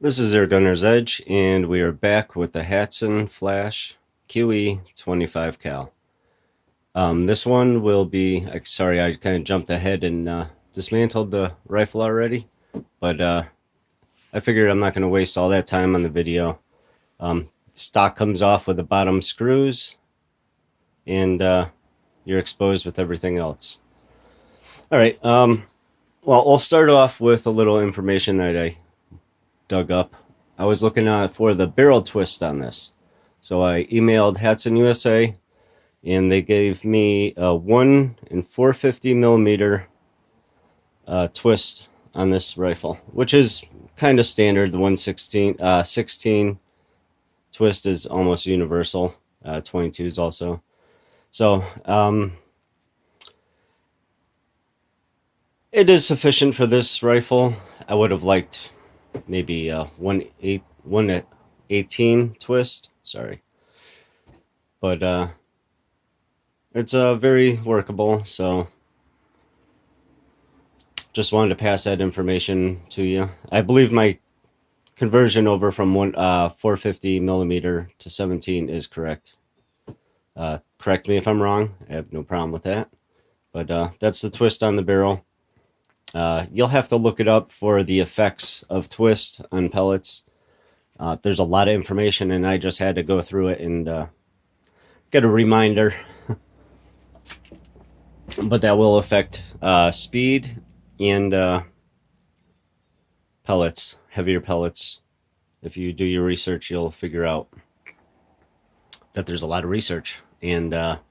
This is Air Gunner's Edge, and we are back with the Hatsan Flash QE 25 cal. This one will be, sorry, I kind of jumped ahead and dismantled the rifle already, but I figured I'm not going to waste all that time on the video. Stock comes off with the bottom screws, and you're exposed with everything else. All right, well, I'll start off with a little information that I dug up. I was looking for the barrel twist on this. So I emailed Hatsan USA, and they gave me a 1 in 450 millimeter twist on this rifle, which is kind of standard. The 16 twist is almost universal. 22 is also. So it is sufficient for this rifle. I would have liked maybe 1/18 twist. Sorry, but it's very workable. So just wanted to pass that information to you. I believe my conversion over from 450 millimeter to 17 is correct. Correct me if I'm wrong. I have no problem with that. But that's the twist on the barrel. You'll have to look it up for the effects of twist on pellets. There's a lot of information, and I just had to go through it and get a reminder. But that will affect speed and pellets, heavier pellets. If you do your research, you'll figure out that there's a lot of research and a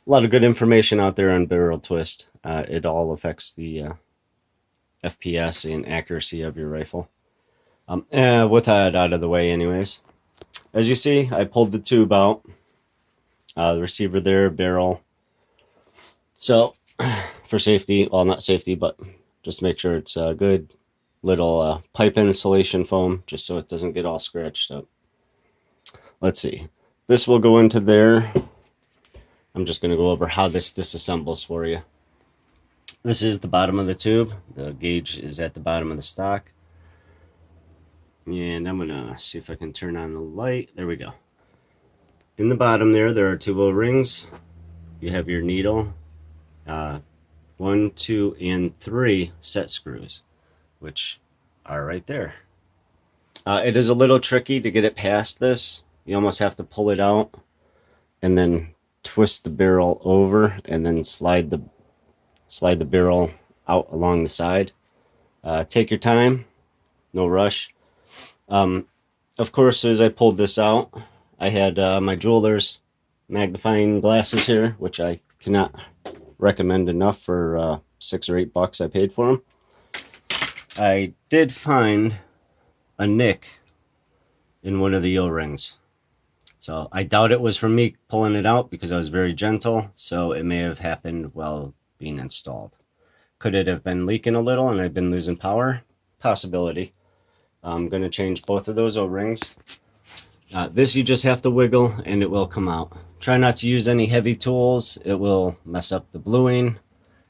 lot of good information out there on barrel twist. It all affects the FPS and accuracy of your rifle. With that out of the way anyways, as you see, I pulled the tube out, the receiver there, barrel. So for safety, well, not safety, but just make sure it's a good little pipe insulation foam, just so it doesn't get all scratched up. Let's see, this will go into there. I'm just going to go over how this disassembles for you. This is the bottom of the tube. The gauge is at the bottom of the stock. And I'm going to see if I can turn on the light. There we go. In the bottom there are two little rings. You have your needle. 1, 2, and 3 set screws, which are right there. It is a little tricky to get it past this. You almost have to pull it out and then twist the barrel over and then slide the barrel out along the side. Take your time, no rush. Of course, as I pulled this out, I had my jeweler's magnifying glasses here, which I cannot recommend enough for $6 or $8 I paid for them. I did find a nick in one of the O-rings. So I doubt it was from me pulling it out because I was very gentle, so it may have happened while being installed. Could it have been leaking a little and I've been losing power? Possibility. I'm going to change both of those O-rings. This you just have to wiggle and it will come out. Try not to use any heavy tools. It will mess up the bluing.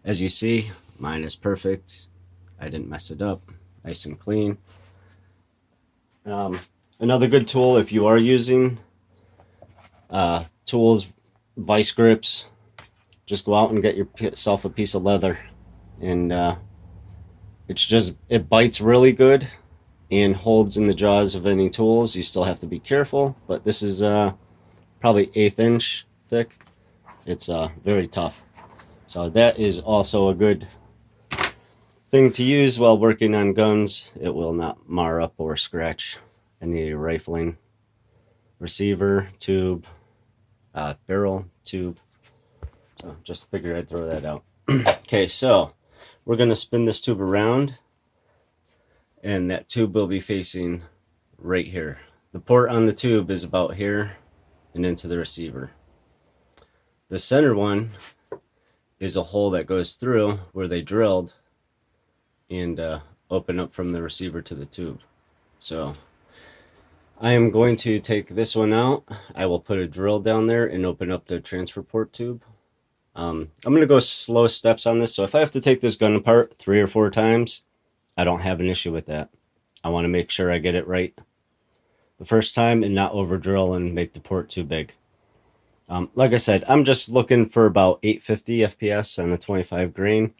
As you see, mine is perfect. I didn't mess it up. Nice and clean. Another good tool if you are using tools, vice grips, just go out and get yourself a piece of leather, and it bites really good and holds in the jaws of any tools. You still have to be careful, but this is probably 1/8 inch thick. It's very tough, so that is also a good thing to use while working on guns. It will not mar up or scratch any of your rifling. Receiver, tube, barrel, tube. So just figured I'd throw that out. Okay, so we're going to spin this tube around, and that tube will be facing right here. The port on the tube is about here and into the receiver. The center one is a hole that goes through where they drilled and open up from the receiver to the tube. So I am going to take this one out. I will put a drill down there and open up the transfer port tube. I'm going to go slow steps on this, so if I have to take this gun apart 3 or 4 times, I don't have an issue with that. I want to make sure I get it right the first time and not over drill and make the port too big. Like I said, I'm just looking for about 850 FPS on a 25 grain.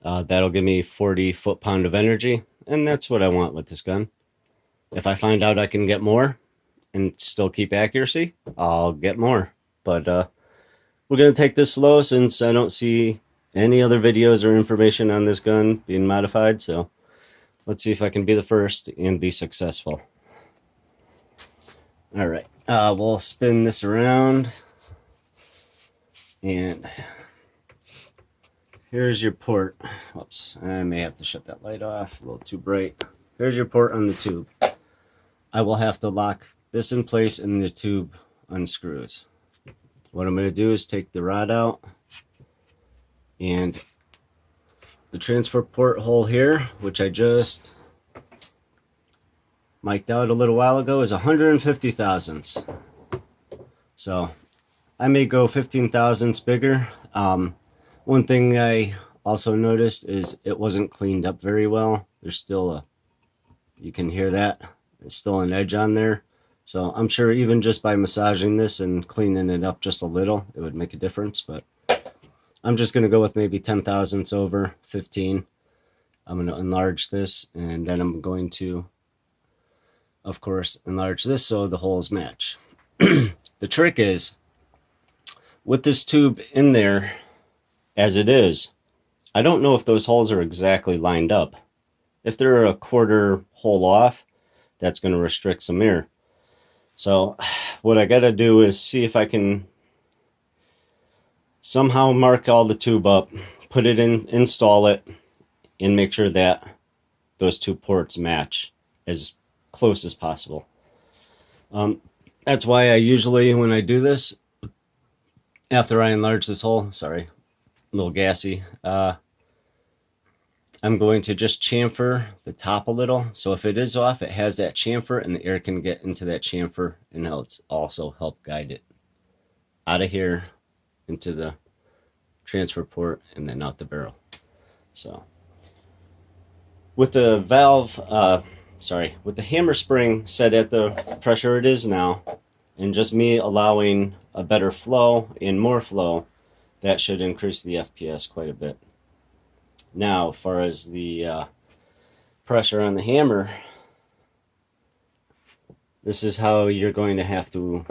That'll give me 40 foot-pound of energy, and that's what I want with this gun. If I find out I can get more and still keep accuracy, I'll get more. But we're going to take this slow since I don't see any other videos or information on this gun being modified. So let's see if I can be the first and be successful. All right, we'll spin this around. And here's your port. Whoops, I may have to shut that light off, a little too bright. Here's your port on the tube. I will have to lock this in place and the tube unscrews. What I'm going to do is take the rod out, and the transfer port hole here, which I just mic'd out a little while ago, is 150 thousandths. So I may go 15 thousandths bigger. One thing I also noticed is it wasn't cleaned up very well. There's still you can hear that. It's still an edge on there. So I'm sure even just by massaging this and cleaning it up just a little, it would make a difference. But I'm just going to go with maybe 10 thousandths over 15. I'm going to enlarge this, and then I'm going to, of course, enlarge this so the holes match. The trick is, with this tube in there as it is, I don't know if those holes are exactly lined up. If they're a quarter hole off, that's going to restrict some air. So what I got to do is see if I can somehow mark all the tube up, put it in, install it, and make sure that those two ports match as close as possible. That's why I usually, when I do this, after I enlarge this hole, sorry, a little gassy, I'm going to just chamfer the top a little. So if it is off, it has that chamfer and the air can get into that chamfer, and it'll also help guide it out of here into the transfer port and then out the barrel. So with the valve, with the hammer spring set at the pressure it is now, and just me allowing a better flow and more flow, that should increase the FPS quite a bit. Now, as far as the pressure on the hammer, this is how you're going to have to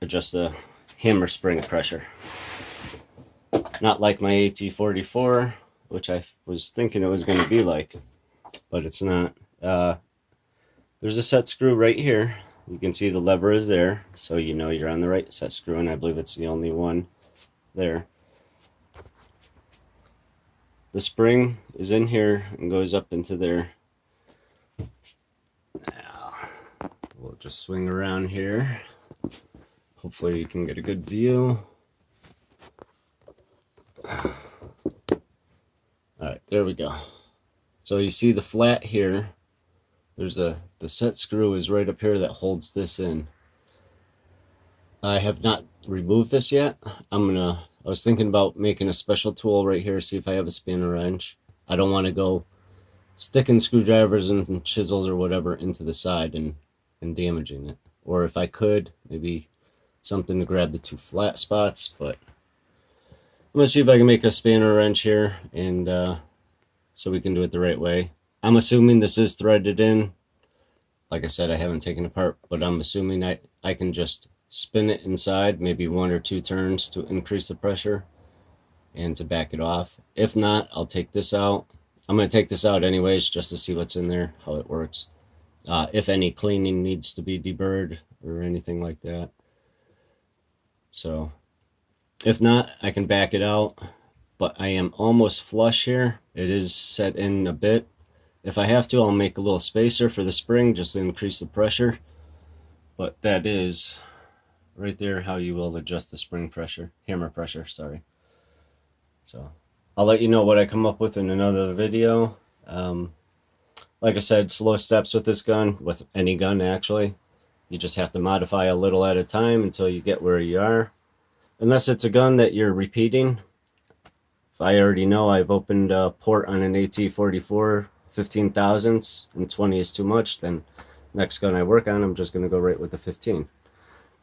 adjust the hammer spring pressure. Not like my AT-44, which I was thinking it was going to be like, but it's not. There's a set screw right here. You can see the lever is there, so you know you're on the right set screw, and I believe it's the only one there. The spring is in here and goes up into there. Now, we'll just swing around here. Hopefully you can get a good view. Alright, there we go. So you see the flat here. There's the set screw is right up here that holds this in. I have not removed this yet. I was thinking about making a special tool right here, see if I have a spanner wrench. I don't want to go sticking screwdrivers and chisels or whatever into the side and damaging it. Or if I could, maybe something to grab the two flat spots, but I'm going to see if I can make a spanner wrench here, and so we can do it the right way. I'm assuming this is threaded in. Like I said, I haven't taken it apart, but I'm assuming I can just spin it inside, maybe 1 or 2 turns to increase the pressure and to back it off. If not, I'll take this out. I'm going to take this out anyways just to see what's in there, how it works. If any cleaning needs to be deburred or anything like that. So if not, I can back it out, but I am almost flush here. It is set in a bit. If I have to, I'll make a little spacer for the spring just to increase the pressure. But that is right there how you will adjust the spring pressure, hammer pressure, sorry. So I'll let you know what I come up with in another video. Like I said, slow steps with this gun, with any gun actually. You just have to modify a little at a time until you get where you are. Unless it's a gun that you're repeating I already know I've opened a port on an AT-44 15 thousandths and 20 is too much, then next gun I work on, I'm just going to go right with the 15.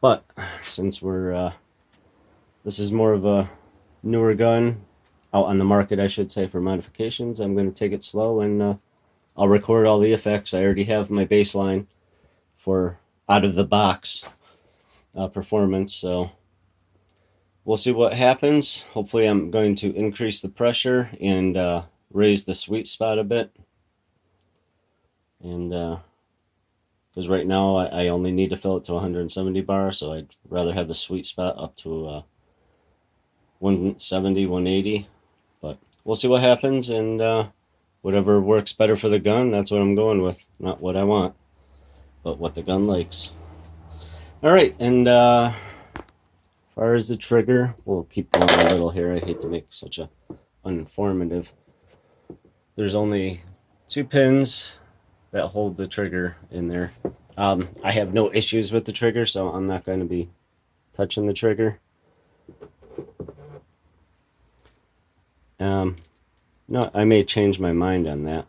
But since this is more of a newer gun, out on the market I should say, for modifications, I'm going to take it slow, and I'll record all the effects. I already have my baseline for out of the box performance, so we'll see what happens. Hopefully I'm going to increase the pressure and raise the sweet spot a bit, and because right now I only need to fill it to 170 bar, so I'd rather have the sweet spot up to 170, 180, but we'll see what happens, and whatever works better for the gun, that's what I'm going with. Not what I want, but what the gun likes. Alright, and as far as the trigger, we'll keep going a little here. I hate to make such a uninformative. There's only 2 pins that hold the trigger in there. I have no issues with the trigger, so I'm not going to be touching the trigger. No, I may change my mind on that,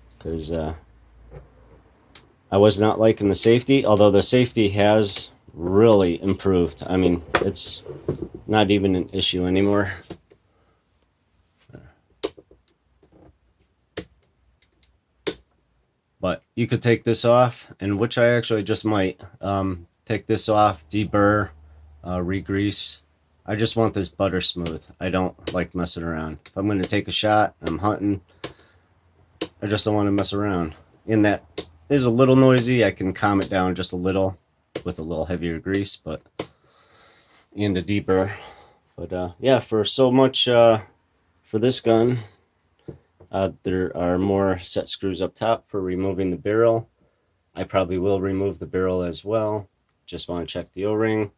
because I was not liking the safety, although the safety has really improved. I mean, it's not even an issue anymore. But you could take this off, and which I actually just might take this off, deburr, re-grease. I just want this butter smooth. I don't like messing around. If I'm going to take a shot, I'm hunting, I just don't want to mess around. In that is a little noisy. I can calm it down just a little with a little heavier grease, but and a deburr. But yeah, for so much for this gun, there are more set screws up top for removing the barrel. I probably will remove the barrel as well. Just want to check the O-ring.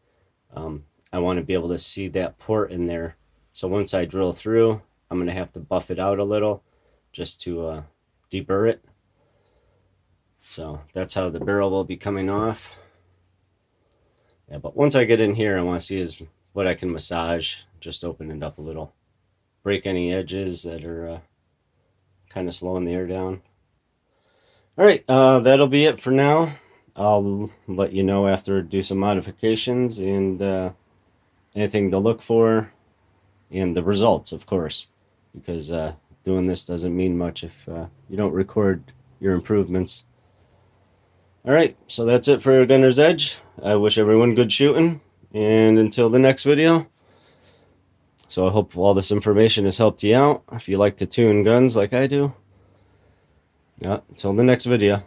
I want to be able to see that port in there. So once I drill through, I'm going to have to buff it out a little just to deburr it. So that's how the barrel will be coming off. Yeah, but once I get in here, I want to see is what I can massage. Just open it up a little. Break any edges that are kind of slowing the air down. Alright, that'll be it for now. I'll let you know after I do some modifications and anything to look for, and the results, of course, because doing this doesn't mean much if you don't record your improvements. Alright, so that's it for Gunner's Edge. I wish everyone good shooting, and until the next video. So I hope all this information has helped you out. If you like to tune guns like I do. Yeah, until the next video.